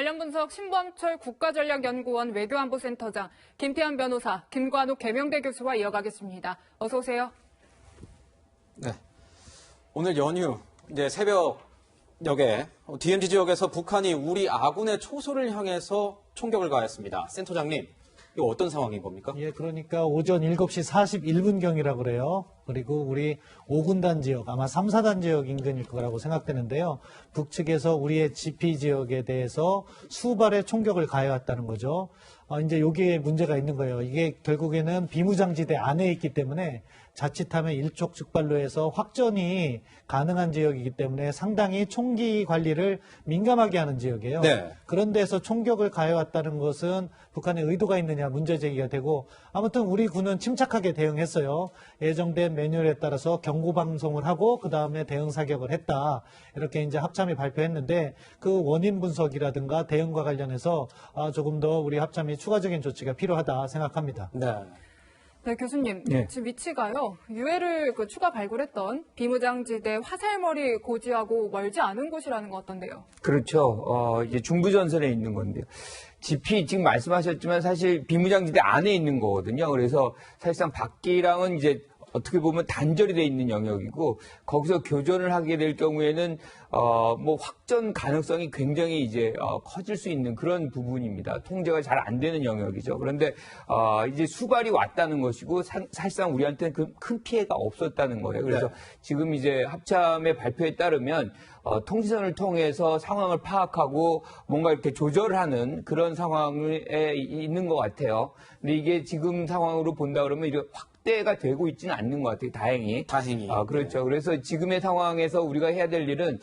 관련 분석 신범철 국가전략연구원 외교안보센터장, 김태환 변호사, 김관욱 계명대 교수와 이어가겠습니다. 어서 오세요. 네. 오늘 연휴 이제 새벽녘에 DMZ 지역에서 북한이 우리 아군의 초소를 향해서 총격을 가했습니다. 센터장님, 이거 어떤 상황인 겁니까? 예, 그러니까 오전 7시 41분경이라고 그래요. 그리고 우리 5군단 지역, 아마 3, 4단 지역 인근일 거라고 생각되는데요. 북측에서 우리의 GP 지역에 대해서 수발의 총격을 가해왔다는 거죠. 이제 여기에 문제가 있는 거예요. 이게 결국에는 비무장지대 안에 있기 때문에 자칫하면 일촉즉발로 해서 확전이 가능한 지역이기 때문에 상당히 총기 관리를 민감하게 하는 지역이에요. 네. 그런 데서 총격을 가해왔다는 것은 북한의 의도가 있느냐 문제 제기가 되고, 아무튼 우리 군은 침착하게 대응했어요. 예정된 매뉴얼에 따라서 경고 방송을 하고 그 다음에 대응 사격을 했다. 이렇게 이제 합참이 발표했는데 그 원인 분석이라든가 대응과 관련해서 조금 더 우리 합참이 추가적인 조치가 필요하다 생각합니다. 네. 네, 교수님. 네. 지금 위치가요. 유해를 추가 발굴했던 비무장지대 화살머리 고지하고 멀지 않은 곳이라는 것 같던데요. 그렇죠. 이제 중부전선에 있는 건데요. GP 지금 말씀하셨지만 사실 비무장지대 안에 있는 거거든요. 그래서 사실상 밖이랑은 이제 어떻게 보면 단절이 돼 있는 영역이고, 거기서 교전을 하게 될 경우에는 뭐 확전 가능성이 굉장히 이제 커질 수 있는 그런 부분입니다. 통제가 잘 안 되는 영역이죠. 그런데 이제 수발이 왔다는 것이고, 사실상 우리한테는 그 큰 피해가 없었다는 거예요. 그래서 네. 지금 이제 합참의 발표에 따르면 통지선을 통해서 상황을 파악하고 뭔가 이렇게 조절하는 그런 상황에 있는 것 같아요. 근데 이게 지금 상황으로 본다 그러면 이게 확대가 되고 있지는 않는 것 같아요. 다행히. 그렇죠. 네. 그래서 지금의 상황에서 우리가 해야 될 일은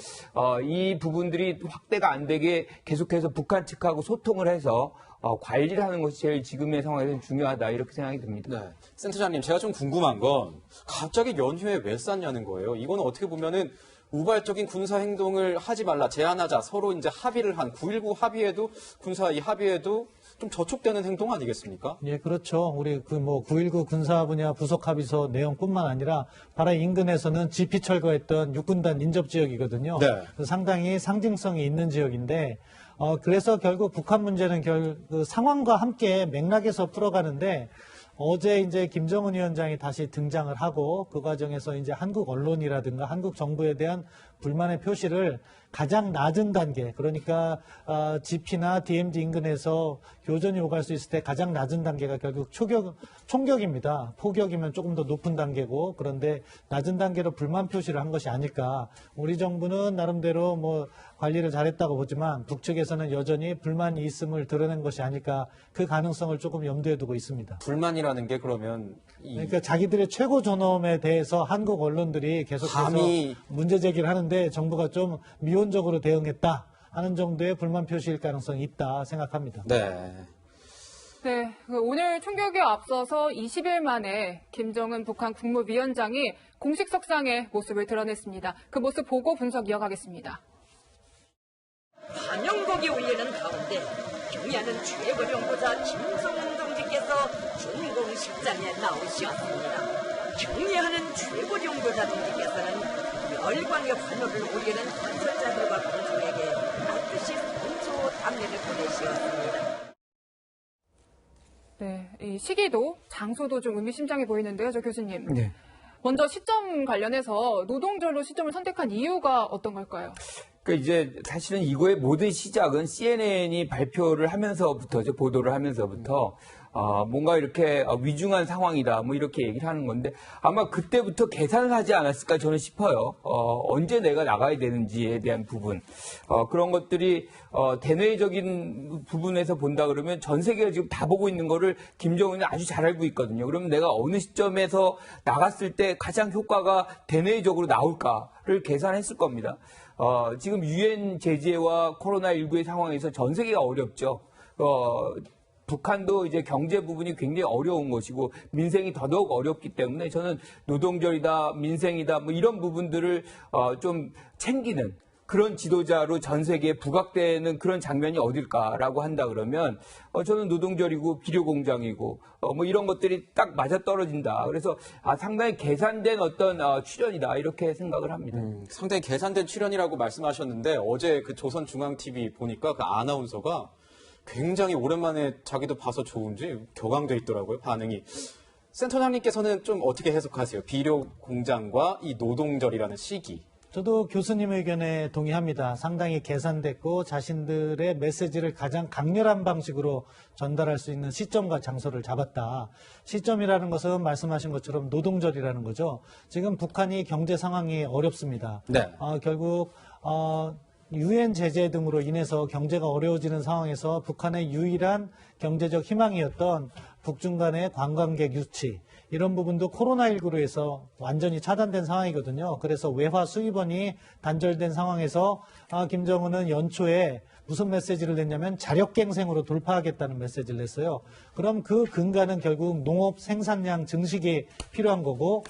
이 부분들이 확대가 안 되게 계속해서 북한 측하고 소통을 해서 관리를 하는 것이 제일 지금의 상황에서는 중요하다, 이렇게 생각이 듭니다. 네. 센터장님, 제가 좀 궁금한 건 갑자기 연휴에 왜 쌌냐는 거예요. 이거는 어떻게 보면은 우발적인 군사 행동을 하지 말라, 제한하자, 서로 이제 합의를 한 9.19 합의에도, 군사 이 합의에도 좀 저촉되는 행동 아니겠습니까? 예, 그렇죠. 우리 9.19 군사 분야 부속 합의서 내용뿐만 아니라 바로 인근에서는 GP 철거했던 육군단 인접 지역이거든요. 네. 상당히 상징성이 있는 지역인데, 그래서 결국 북한 문제는 그 상황과 함께 맥락에서 풀어가는데, 어제 이제 김정은 위원장이 다시 등장을 하고 그 과정에서 이제 한국 언론이라든가 한국 정부에 대한 불만의 표시를 가장 낮은 단계, 그러니까 GP나 DMZ 인근에서 교전이 오갈 수 있을 때 가장 낮은 단계가 결국 총격입니다. 포격이면 조금 더 높은 단계고, 그런데 낮은 단계로 불만 표시를 한 것이 아닐까. 우리 정부는 나름대로 뭐 관리를 잘했다고 보지만 북측에서는 여전히 불만이 있음을 드러낸 것이 아닐까, 그 가능성을 조금 염두에 두고 있습니다. 불만이라는 게 그러면 그러니까 자기들의 최고 존엄에 대해서 한국 언론들이 계속해서 감히 문제 제기를 하는데 정부가 좀 미온적으로 대응했다 하는 정도의 불만 표시일 가능성이 있다 생각합니다. 네. 네, 오늘 총격에 앞서서 20일 만에 김정은 북한 국무위원장이 공식 석상의 모습을 드러냈습니다. 그 모습 보고 분석 이어가겠습니다. 환영곡이 울리는 가운데 경의하는 최고 연구자 김정은 동지께서 준공식장에 나오셨습니다. 경의하는 최고 연구자 동지께서는 열광의 환호를 올리는 관설자들과 공중에게 반드시 선수 답례를 보내시었습니다. 네, 이 시기도 장소도 좀 의미심장해 보이는데요, 저 교수님. 네. 먼저 시점 관련해서 노동절로 시점을 선택한 이유가 어떤 걸까요? 그러니까 이제 사실은 이거의 모든 시작은 CNN이 발표를 하면서부터죠. 보도를 하면서부터 뭔가 이렇게 위중한 상황이다, 뭐 이렇게 얘기를 하는 건데, 아마 그때부터 계산을 하지 않았을까 저는 싶어요. 언제 내가 나가야 되는지에 대한 부분, 그런 것들이 대내적인 부분에서 본다 그러면 전 세계가 지금 다 보고 있는 거를 김정은이 아주 잘 알고 있거든요. 그러면 내가 어느 시점에서 나갔을 때 가장 효과가 대내적으로 나올까를 계산했을 겁니다. 지금 유엔 제재와 코로나19의 상황에서 전 세계가 어렵죠. 북한도 이제 경제 부분이 굉장히 어려운 것이고 민생이 더더욱 어렵기 때문에 저는 노동절이다, 민생이다, 뭐 이런 부분들을 좀 챙기는 그런 지도자로 전 세계에 부각되는 그런 장면이 어딜까라고 한다 그러면 저는 노동절이고 비료공장이고 뭐 이런 것들이 딱 맞아떨어진다. 그래서 상당히 계산된 어떤 출연이다 이렇게 생각을 합니다. 상당히 계산된 출연이라고 말씀하셨는데 어제 그 조선중앙TV 보니까 그 아나운서가 굉장히 오랜만에 자기도 봐서 좋은지 격앙돼 있더라고요, 반응이. 센터장님께서는 좀 어떻게 해석하세요? 비료공장과 이 노동절이라는 시기. 저도 교수님 의견에 동의합니다. 상당히 계산됐고 자신들의 메시지를 가장 강렬한 방식으로 전달할 수 있는 시점과 장소를 잡았다. 시점이라는 것은 말씀하신 것처럼 노동절이라는 거죠. 지금 북한이 경제 상황이 어렵습니다. 네. 결국 유엔 제재 등으로 인해서 경제가 어려워지는 상황에서 북한의 유일한 경제적 희망이었던 북중 간의 관광객 유치, 이런 부분도 코로나19로 해서 완전히 차단된 상황이거든요. 그래서 외화 수입원이 단절된 상황에서 김정은은 연초에 무슨 메시지를 냈냐면 자력갱생으로 돌파하겠다는 메시지를 냈어요. 그럼 그 근간은 결국 농업 생산량 증식이 필요한 거고,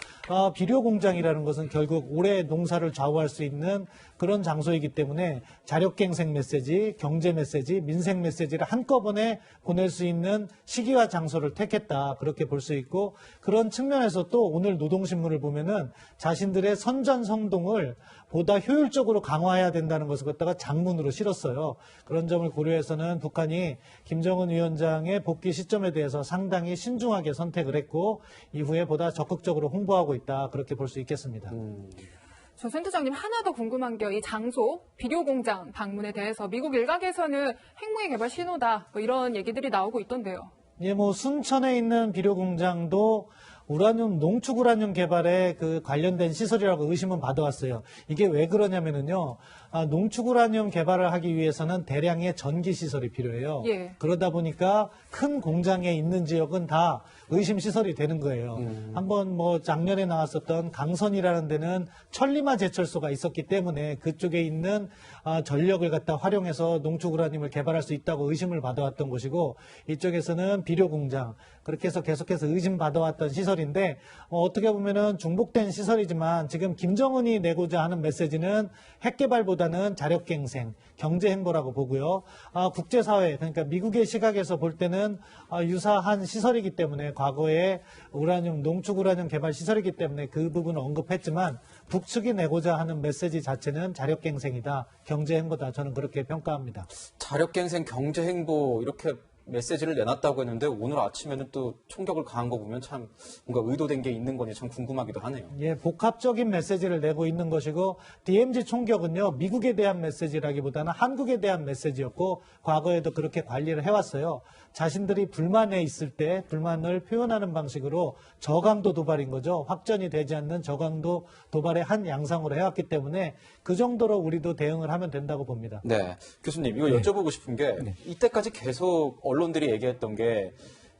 비료공장이라는 것은 결국 올해 농사를 좌우할 수 있는 그런 장소이기 때문에 자력갱생 메시지, 경제 메시지, 민생 메시지를 한꺼번에 보낼 수 있는 시기와 장소를 택했다. 그렇게 볼 수 있고, 그런 측면에서 또 오늘 노동신문을 보면은 자신들의 선전성동을 보다 효율적으로 강화해야 된다는 것을 갖다가 장문으로 실었어요. 그런 점을 고려해서는 북한이 김정은 위원장의 복귀 시점에 대해서 상당히 신중하게 선택을 했고 이후에 보다 적극적으로 홍보하고 있다. 그렇게 볼 수 있겠습니다. 저 센터장님 하나 더 궁금한 게 이 장소, 비료공장 방문에 대해서 미국 일각에서는 핵무기 개발 신호다 뭐 이런 얘기들이 나오고 있던데요. 예, 뭐 순천에 있는 비료공장도 농축 우라늄 개발에 그 관련된 시설이라고 의심은 받아왔어요. 이게 왜 그러냐면은요, 농축 우라늄 개발을 하기 위해서는 대량의 전기 시설이 필요해요. 예. 그러다 보니까 큰 공장에 있는 지역은 다 의심 시설이 되는 거예요. 한번 뭐 작년에 나왔었던 강선이라는 데는 천리마 제철소가 있었기 때문에 그쪽에 있는 전력을 갖다 활용해서 농축 우라늄을 개발할 수 있다고 의심을 받아왔던 곳이고, 이쪽에서는 비료 공장, 그렇게 해서 계속해서 의심받아왔던 시설인데 어떻게 보면은 중복된 시설이지만 지금 김정은이 내고자 하는 메시지는 핵 개발보다는 자력갱생, 경제행보라고 보고요. 국제사회, 그러니까 미국의 시각에서 볼 때는 유사한 시설이기 때문에 과거에 농축 우라늄 개발 시설이기 때문에 그 부분을 언급했지만 북측이 내고자 하는 메시지 자체는 자력갱생이다, 경제행보다, 저는 그렇게 평가합니다. 자력갱생, 경제행보 이렇게 메시지를 내놨다고 했는데 오늘 아침에는 또 총격을 가한 거 보면 참 뭔가 의도된 게 있는 건지 참 궁금하기도 하네요. 예, 복합적인 메시지를 내고 있는 것이고 DMZ 총격은요, 미국에 대한 메시지라기보다는 한국에 대한 메시지였고 과거에도 그렇게 관리를 해왔어요. 자신들이 불만에 있을 때 불만을 표현하는 방식으로 저강도 도발인 거죠. 확전이 되지 않는 저강도 도발의 한 양상으로 해왔기 때문에 그 정도로 우리도 대응을 하면 된다고 봅니다. 네, 교수님 이거 여쭤보고 싶은 게 이때까지 계속 언론들이 얘기했던 게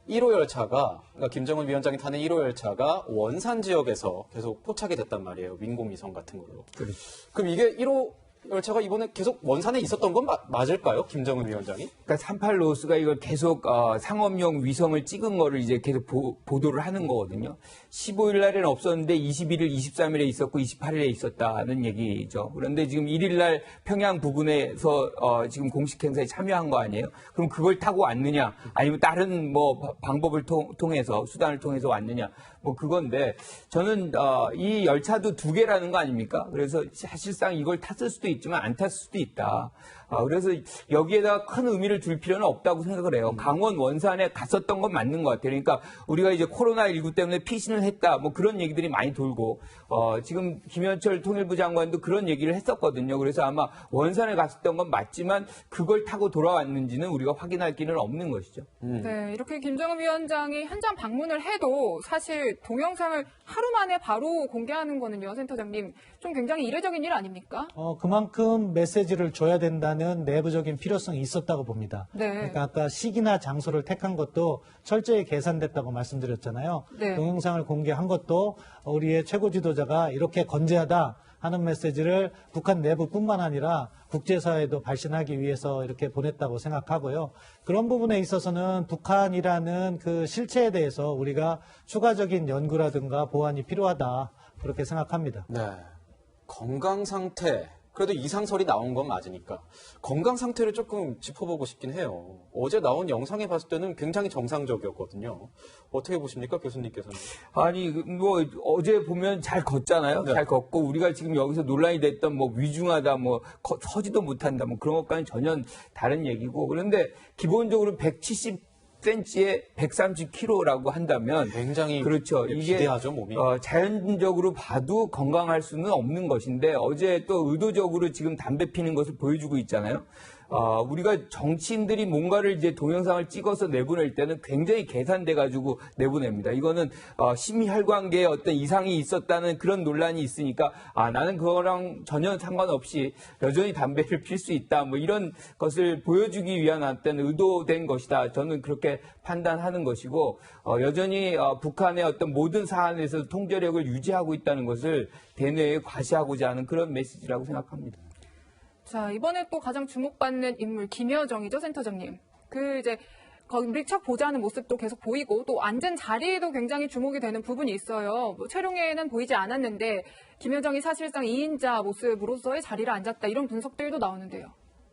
1호 열차가, 그러니까 김정은 위원장이 타는 1호 열차가 원산 지역에서 계속 포착이 됐단 말이에요. 민공위성 같은 걸로. 그렇죠. 그럼 이게 1호 열차가 이번에 계속 원산에 있었던 건 맞을까요? 김정은 위원장이? 그러니까 38로스가 이걸 계속 상업용 위성을 찍은 거를 이제 계속 보도를 하는 거거든요. 15일 날에는 없었는데 21일, 23일에 있었고 28일에 있었다는 얘기죠. 그런데 지금 1일 날 평양 부근에서 지금 공식 행사에 참여한 거 아니에요? 그럼 그걸 타고 왔느냐? 아니면 다른 뭐 방법을 통해서, 수단을 통해서 왔느냐? 뭐 그건데 저는 이 열차도 두 개라는 거 아닙니까? 그래서 사실상 이걸 탔을 수도 있지만 안 탔을 수도 있다. 그래서 여기에다 큰 의미를 둘 필요는 없다고 생각을 해요. 강원 원산에 갔었던 건 맞는 것 같아요. 그러니까 우리가 이제 코로나19 때문에 피신을 했다, 뭐 그런 얘기들이 많이 돌고, 지금 김현철 통일부 장관도 그런 얘기를 했었거든요. 그래서 아마 원산에 갔었던 건 맞지만 그걸 타고 돌아왔는지는 우리가 확인할 길은 없는 것이죠. 네, 이렇게 김정은 위원장이 현장 방문을 해도 사실 동영상을 하루 만에 바로 공개하는 거는요, 센터장님, 좀 굉장히 이례적인 일 아닙니까? 그만큼 메시지를 줘야 된다는 내부적인 필요성이 있었다고 봅니다. 네. 그러니까 아까 시기나 장소를 택한 것도 철저히 계산됐다고 말씀드렸잖아요. 네. 동영상을 공개한 것도 우리의 최고 지도자가 이렇게 건재하다 하는 메시지를 북한 내부뿐만 아니라 국제사회에도 발신하기 위해서 이렇게 보냈다고 생각하고요. 그런 부분에 있어서는 북한이라는 그 실체에 대해서 우리가 추가적인 연구라든가 보완이 필요하다, 그렇게 생각합니다. 네. 건강 상태, 그래도 이상설이 나온 건 맞으니까 건강 상태를 조금 짚어보고 싶긴 해요. 어제 나온 영상에 봤을 때는 굉장히 정상적이었거든요. 어떻게 보십니까, 교수님께서는? 아니, 뭐, 어제 보면 잘 걷잖아요. 네. 잘 걷고, 우리가 지금 여기서 논란이 됐던 뭐, 위중하다, 뭐, 서지도 못한다, 뭐, 그런 것과는 전혀 다른 얘기고. 그런데 기본적으로 170cm에 130kg라고 한다면. 굉장히 그렇죠. 이게 비대하죠, 몸이. 자연적으로 봐도 건강할 수는 없는 것인데, 어제 또 의도적으로 지금 담배 피는 것을 보여주고 있잖아요. 우리가 정치인들이 뭔가를 이제 동영상을 찍어서 내보낼 때는 굉장히 계산돼 가지고 내보냅니다. 이거는 심혈관계에 어떤 이상이 있었다는 그런 논란이 있으니까 나는 그거랑 전혀 상관없이 여전히 담배를 필 수 있다. 뭐 이런 것을 보여주기 위한 어떤 의도된 것이다. 저는 그렇게 판단하는 것이고 여전히 북한의 어떤 모든 사안에서 통제력을 유지하고 있다는 것을 대내에 과시하고자 하는 그런 메시지라고 생각합니다. 자, 이번에 또 가장 주목받는 인물 김여정이죠, 센터장님. 이제 밀착 보좌하는 모습도 계속 보이고 또 앉은 자리에도 굉장히 주목이 되는 부분이 있어요. 뭐 촬영에는 보이지 않았는데 김여정이 사실상 2인자 모습으로서의 자리를 앉았다 이런 분석들도 나오는데요.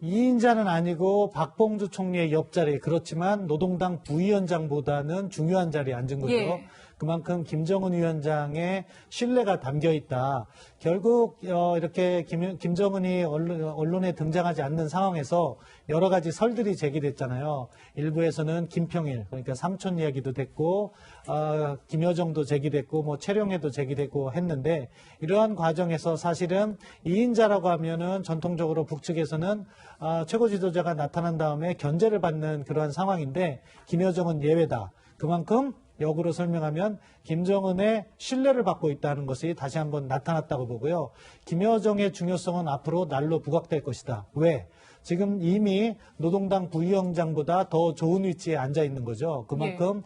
2인자는 아니고 박봉주 총리의 옆자리, 그렇지만 노동당 부위원장보다는 중요한 자리에 앉은 거죠. 예. 그만큼 김정은 위원장의 신뢰가 담겨 있다. 결국 이렇게 김정은이 언론에 등장하지 않는 상황에서 여러 가지 설들이 제기됐잖아요. 일부에서는 김평일, 그러니까 삼촌 이야기도 됐고 김여정도 제기됐고 뭐 최룡해도 제기됐고 했는데, 이러한 과정에서 사실은 2인자라고 하면은 전통적으로 북측에서는 최고 지도자가 나타난 다음에 견제를 받는 그러한 상황인데, 김여정은 예외다. 그만큼 역으로 설명하면 김정은의 신뢰를 받고 있다는 것이 다시 한번 나타났다고 보고요. 김여정의 중요성은 앞으로 날로 부각될 것이다. 왜? 지금 이미 노동당 부위원장보다 더 좋은 위치에 앉아 있는 거죠. 그만큼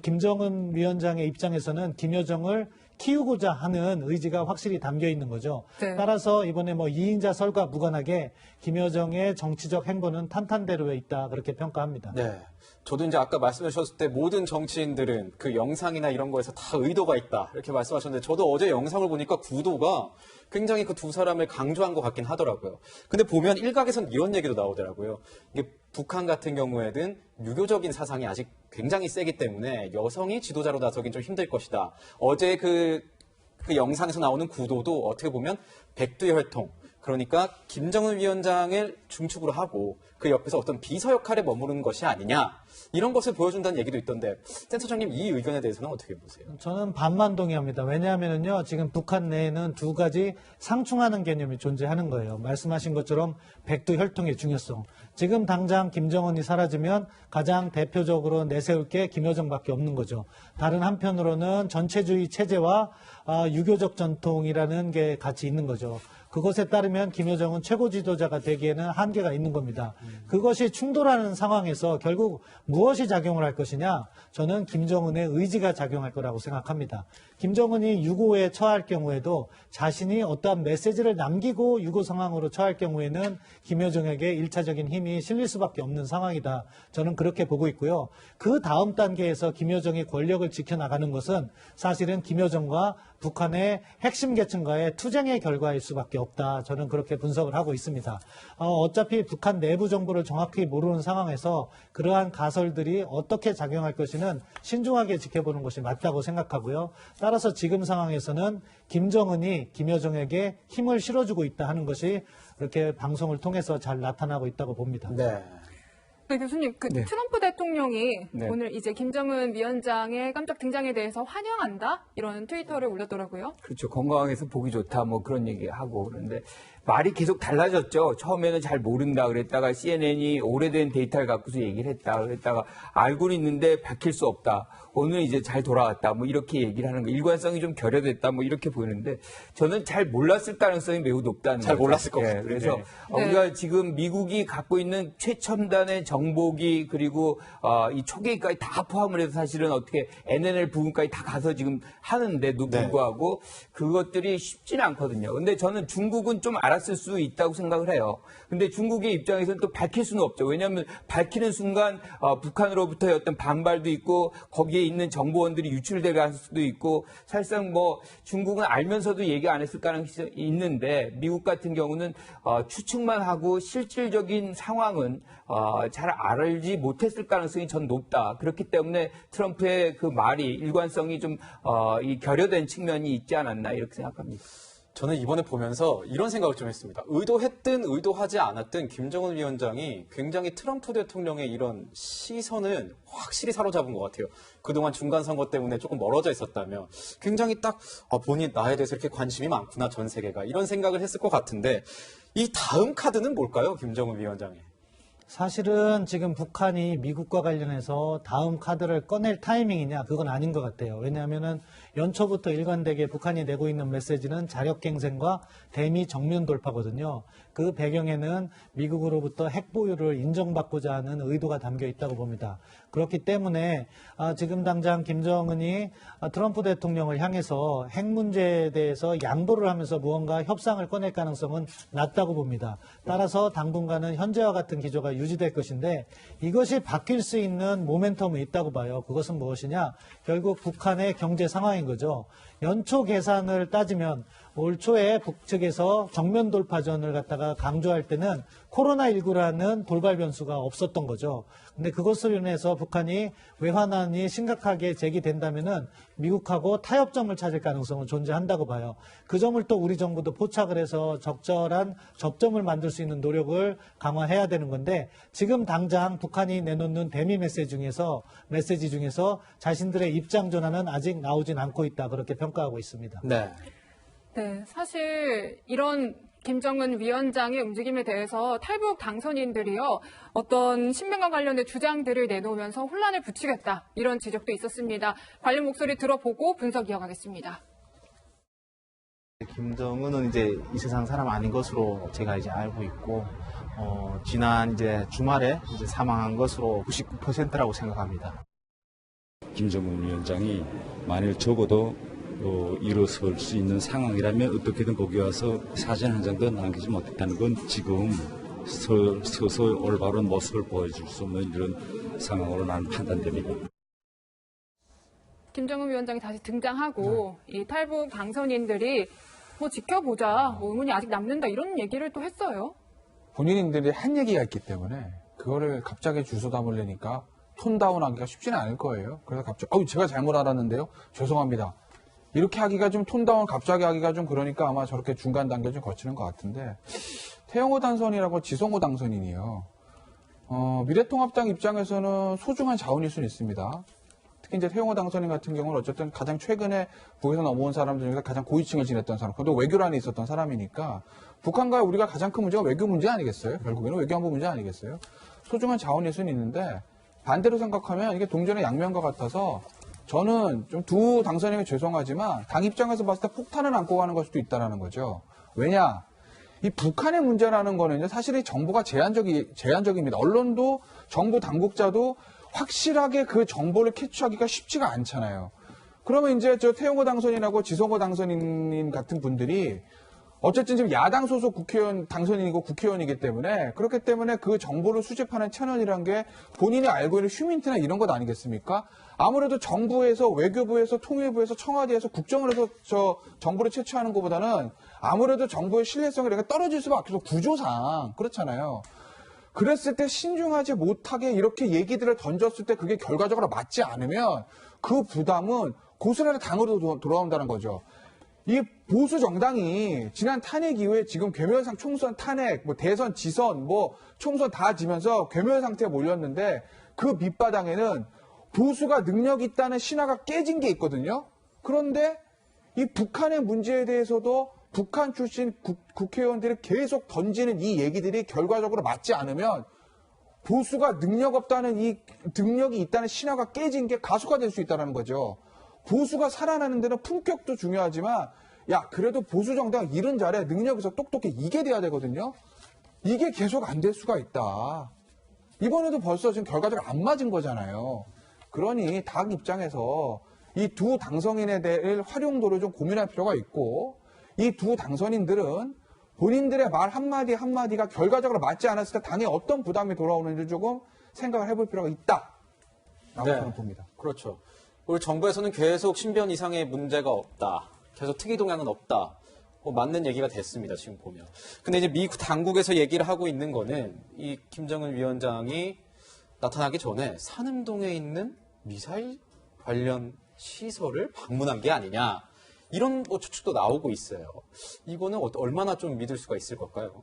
김정은 위원장의 입장에서는 김여정을 키우고자 하는 의지가 확실히 담겨 있는 거죠. 네. 따라서 이번에 뭐 2인자 설과 무관하게 김여정의 정치적 행보는 탄탄대로에 있다, 그렇게 평가합니다. 네. 저도 이제 아까 말씀해 주셨을 때 모든 정치인들은 그 영상이나 이런 거에서 다 의도가 있다 이렇게 말씀하셨는데, 저도 어제 영상을 보니까 구도가 굉장히 그 두 사람을 강조한 것 같긴 하더라고요. 근데 보면 일각에선 이런 얘기도 나오더라고요. 이게 북한 같은 경우에는 유교적인 사상이 아직 굉장히 세기 때문에 여성이 지도자로 나서긴 좀 힘들 것이다. 어제 그 영상에서 나오는 구도도 어떻게 보면 백두의 혈통, 그러니까 김정은 위원장을 중축으로 하고 그 옆에서 어떤 비서 역할에 머무르는 것이 아니냐, 이런 것을 보여준다는 얘기도 있던데, 센터장님 이 의견에 대해서는 어떻게 보세요? 저는 반만 동의합니다. 왜냐하면요, 지금 북한 내에는 두 가지 상충하는 개념이 존재하는 거예요. 말씀하신 것처럼 백두혈통의 중요성. 지금 당장 김정은이 사라지면 가장 대표적으로 내세울 게 김여정밖에 없는 거죠. 다른 한편으로는 전체주의 체제와 유교적 전통이라는 게 같이 있는 거죠. 그것에 따르면 김여정은 최고 지도자가 되기에는 한계가 있는 겁니다. 그것이 충돌하는 상황에서 결국 무엇이 작용을 할 것이냐? 저는 김정은의 의지가 작용할 거라고 생각합니다. 김정은이 유고에 처할 경우에도 자신이 어떠한 메시지를 남기고 유고 상황으로 처할 경우에는 김여정에게 1차적인 힘이 실릴 수밖에 없는 상황이다. 저는 그렇게 보고 있고요. 그 다음 단계에서 김여정이 권력을 지켜나가는 것은 사실은 김여정과 북한의 핵심 계층과의 투쟁의 결과일 수밖에 없다. 저는 그렇게 분석을 하고 있습니다. 어차피 북한 내부 정보를 정확히 모르는 상황에서 그러한 가설들이 어떻게 작용할 것이는 신중하게 지켜보는 것이 맞다고 생각하고요. 따라서 지금 상황에서는 김정은이 김여정에게 힘을 실어주고 있다 하는 것이 이렇게 방송을 통해서 잘 나타나고 있다고 봅니다. 네. 네, 교수님, 네. 트럼프 대통령이 네. 오늘 이제 김정은 위원장의 깜짝 등장에 대해서 환영한다? 이런 트위터를 올렸더라고요. 그렇죠. 건강해서 보기 좋다, 뭐 그런 얘기하고. 그런데 말이 계속 달라졌죠. 처음에는 잘 모른다 그랬다가 CNN이 오래된 데이터를 갖고서 얘기를 했다 그랬다가 알고는 있는데 밝힐 수 없다. 오늘 이제 잘 돌아왔다. 뭐 이렇게 얘기를 하는 거. 일관성이 좀 결여됐다. 뭐 이렇게 보이는데 저는 잘 몰랐을 가능성이 매우 높다는 거죠. 잘 몰랐을 것 같아요. 그래서 네. 우리가 지금 미국이 갖고 있는 최첨단의 정보기 그리고 이 초계기까지 다 포함을 해서 사실은 어떻게 NNL 부분까지 다 가서 지금 하는데도 불구하고 그것들이 쉽지는 않거든요. 근데 저는 중국은 좀 알았을 수 있다고 생각을 해요. 근데 중국의 입장에서는 또 밝힐 수는 없죠. 왜냐하면 밝히는 순간 북한으로부터의 어떤 반발도 있고 거기에 있는 정보원들이 유출될 가능성도 있고 사실상 뭐 중국은 알면서도 얘기 안 했을 가능성이 있는데 미국 같은 경우는 추측만 하고 실질적인 상황은 잘 알지 못했을 가능성이 전 높다. 그렇기 때문에 트럼프의 그 말이 일관성이 좀 이 결여된 측면이 있지 않았나 이렇게 생각합니다. 저는 이번에 보면서 이런 생각을 좀 했습니다. 의도했든 의도하지 않았든 김정은 위원장이 굉장히 트럼프 대통령의 이런 시선은 확실히 사로잡은 것 같아요. 그동안 중간선거 때문에 조금 멀어져 있었다면 굉장히 딱 본인 나에 대해서 이렇게 관심이 많구나 전 세계가 이런 생각을 했을 것 같은데 이 다음 카드는 뭘까요? 김정은 위원장의. 사실은 지금 북한이 미국과 관련해서 다음 카드를 꺼낼 타이밍이냐 그건 아닌 것 같아요. 왜냐하면은 연초부터 일관되게 북한이 내고 있는 메시지는 자력갱생과 대미 정면 돌파거든요. 그 배경에는 미국으로부터 핵 보유를 인정받고자 하는 의도가 담겨 있다고 봅니다. 그렇기 때문에 지금 당장 김정은이 트럼프 대통령을 향해서 핵 문제에 대해서 양보를 하면서 무언가 협상을 꺼낼 가능성은 낮다고 봅니다. 따라서 당분간은 현재와 같은 기조가 유지될 것인데 이것이 바뀔 수 있는 모멘텀이 있다고 봐요. 그것은 무엇이냐? 결국 북한의 경제 상황인 거죠. 연초 계산을 따지면 올 초에 북측에서 정면 돌파전을 갖다가 강조할 때는 코로나19라는 돌발 변수가 없었던 거죠. 근데 그것으로 인해서 북한이 외환난이 심각하게 제기된다면은 미국하고 타협점을 찾을 가능성은 존재한다고 봐요. 그 점을 또 우리 정부도 포착을 해서 적절한 접점을 만들 수 있는 노력을 강화해야 되는 건데 지금 당장 북한이 내놓는 대미 메시지 중에서 자신들의 입장 전환은 아직 나오진 않고 있다. 그렇게 평가하고 있습니다. 네. 네, 사실 이런 김정은 위원장의 움직임에 대해서 탈북 당선인들이요, 어떤 신변과 관련된 주장들을 내놓으면서 혼란을 부추겼다. 이런 지적도 있었습니다. 관련 목소리 들어보고 분석 이어가겠습니다. 김정은은 이제 이 세상 사람 아닌 것으로 제가 이제 알고 있고, 지난 이제 주말에 이제 사망한 것으로 99%라고 생각합니다. 김정은 위원장이 만일 적어도 일어설 수 있는 상황이라면 어떻게든 거기 와서 사진 한 장도 남기지 못했다는 건 지금 서서 올바른 모습을 보여줄 수 없는 이런 상황으로 나는 판단됩니다. 김정은 위원장이 다시 등장하고 이 탈북 당선인들이 뭐 지켜보자, 뭐 의문이 아직 남는다 이런 얘기를 또 했어요. 본인들이 한 얘기가 있기 때문에 그거를 갑자기 주소 담으려니까 톤 다운하기가 쉽지는 않을 거예요. 그래서 갑자기 제가 잘못 알았는데요. 죄송합니다. 이렇게 하기가 좀 톤 다운 갑자기 하기가 좀 그러니까 아마 저렇게 중간 단계 좀 거치는 것 같은데 태영호 당선인하고 지성호 당선인이요. 미래통합당 입장에서는 소중한 자원일 수는 있습니다. 특히 이제 태영호 당선인 같은 경우는 어쨌든 가장 최근에 북에서 넘어온 사람들 중에서 가장 고위층을 지냈던 사람, 그것도 외교란에 있었던 사람이니까 북한과 우리가 가장 큰 문제가 외교 문제 아니겠어요? 결국에는 외교안보 문제 아니겠어요? 소중한 자원일 수는 있는데 반대로 생각하면 이게 동전의 양면과 같아서 저는 좀 두 당선인이 죄송하지만 당 입장에서 봤을 때 폭탄을 안고 가는 걸 수도 있다는 거죠. 왜냐? 이 북한의 문제라는 거는 사실 정보가 제한적입니다. 언론도 정부 당국자도 확실하게 그 정보를 캐치하기가 쉽지가 않잖아요. 그러면 이제 저 태영호 당선인하고 지성호 당선인 같은 분들이 어쨌든 지금 야당 소속 국회의원 당선인이고 국회의원이기 때문에 그렇기 때문에 그 정보를 수집하는 채널이란 게 본인이 알고 있는 휴민트나 이런 것 아니겠습니까? 아무래도 정부에서 외교부에서 통일부에서 청와대에서 국정을 해서 저 정보를 채취하는 것보다는 아무래도 정부의 신뢰성이 떨어질 수밖에 없어 구조상 그렇잖아요. 그랬을 때 신중하지 못하게 이렇게 얘기들을 던졌을 때 그게 결과적으로 맞지 않으면 그 부담은 고스란히 당으로 돌아온다는 거죠. 이 보수 정당이 지난 탄핵 이후에 지금 괴멸상 총선 탄핵, 대선 지선, 총선 다 지면서 괴멸 상태에 몰렸는데 그 밑바닥에는 보수가 능력 있다는 신화가 깨진 게 있거든요. 그런데 이 북한의 문제에 대해서도 북한 출신 국회의원들이 계속 던지는 이 얘기들이 결과적으로 맞지 않으면 보수가 능력 없다는 이 능력이 있다는 신화가 깨진 게 가속화될 수 있다는 거죠. 보수가 살아나는 데는 품격도 중요하지만 그래도 보수 정당 일은 잘해 능력에서 똑똑해 이게 돼야 되거든요. 이게 계속 안 될 수가 있다. 이번에도 벌써 지금 결과적으로 안 맞은 거잖아요. 그러니 당 입장에서 이 두 당선인에 대한 활용도를 좀 고민할 필요가 있고 이 두 당선인들은 본인들의 말 한마디 한마디가 결과적으로 맞지 않았을 때 당에 어떤 부담이 돌아오는지 조금 생각을 해볼 필요가 있다. 라고 네. 저는 봅니다. 그렇죠. 우리 정부에서는 계속 신변 이상의 문제가 없다. 계속 특이 동향은 없다. 맞는 얘기가 됐습니다. 지금 보면. 근데 이제 미 당국에서 얘기를 하고 있는 거는 이 김정은 위원장이 나타나기 전에 산음동에 있는 미사일 관련 시설을 방문한 게 아니냐. 이런 추측도 나오고 있어요. 이거는 얼마나 좀 믿을 수가 있을 걸까요?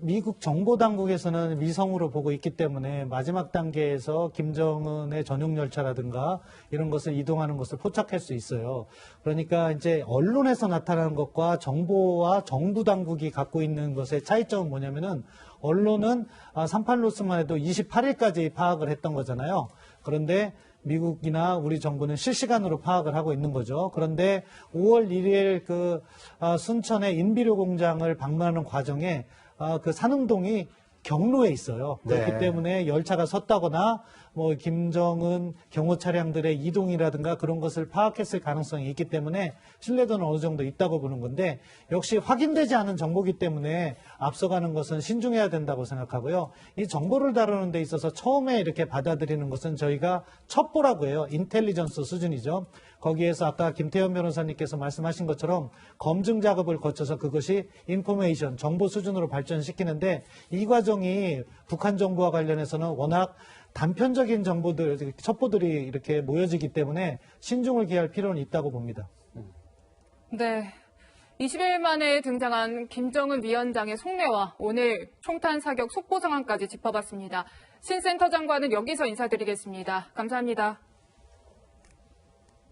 미국 정보 당국에서는 위성으로 보고 있기 때문에 마지막 단계에서 김정은의 전용 열차라든가 이런 것을 이동하는 것을 포착할 수 있어요. 그러니까 이제 언론에서 나타나는 것과 정보와 정부 당국이 갖고 있는 것의 차이점은 뭐냐면은 언론은 38로스만 해도 28일까지 파악을 했던 거잖아요. 그런데 미국이나 우리 정부는 실시간으로 파악을 하고 있는 거죠. 그런데 5월 1일 순천의 인비료 공장을 방문하는 과정에 그 산흥동이 경로에 있어요. 그렇기 네. 때문에 열차가 섰다거나 김정은 경호 차량들의 이동이라든가 그런 것을 파악했을 가능성이 있기 때문에 신뢰도는 어느 정도 있다고 보는 건데 역시 확인되지 않은 정보기 때문에 앞서가는 것은 신중해야 된다고 생각하고요. 이 정보를 다루는 데 있어서 처음에 이렇게 받아들이는 것은 저희가 첩보라고 해요. 인텔리전스 수준이죠. 거기에서 아까 김태현 변호사님께서 말씀하신 것처럼 검증 작업을 거쳐서 그것이 인포메이션, 정보 수준으로 발전시키는데 이 과정이 북한 정부와 관련해서는 워낙 단편적인 정보들, 첩보들이 이렇게 모여지기 때문에 신중을 기할 필요는 있다고 봅니다. 네. 20일 만에 등장한 김정은 위원장의 속내와 오늘 총탄 사격 속보 상황까지 짚어봤습니다. 신 센터 장관은 여기서 인사드리겠습니다. 감사합니다.